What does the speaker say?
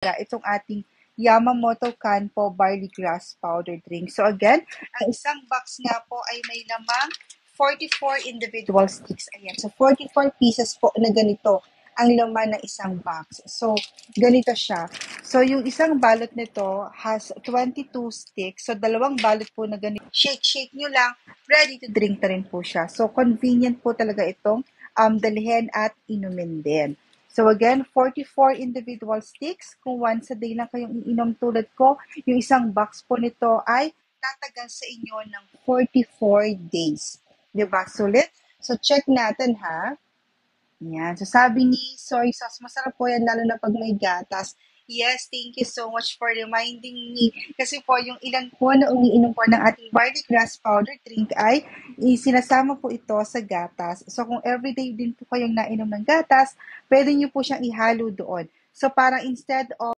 itong ating Yamamoto Kanpo Barley Grass Powder Drink. So again, ang isang box nga po ay may lamang 44 individual sticks. Ayan. So 44 pieces po na ganito ang laman ng isang box. So ganito siya. So yung isang balot nito has 22 sticks. So dalawang balot po na ganito. Shake nyo lang. Ready to drink na rin po siya. So convenient po talaga itong dalhin at inumin din. So again, 44 individual sticks. Kung once a day lang kayong iinom tulad ko, yung isang box po nito ay tatagal sa inyo ng 44 days. Diba? Sulit? So check natin ha. Yan. So sabi ni soy sauce, masarap po yan lalo na pag may gatas. Yes, thank you so much for reminding me. Kasi po, yung ilan po na umiinom po ng ating barley grass powder drink ay sinasama po ito sa gatas. So kung everyday din po kayong nainom ng gatas, pwede nyo po siyang ihalo doon. So parang instead of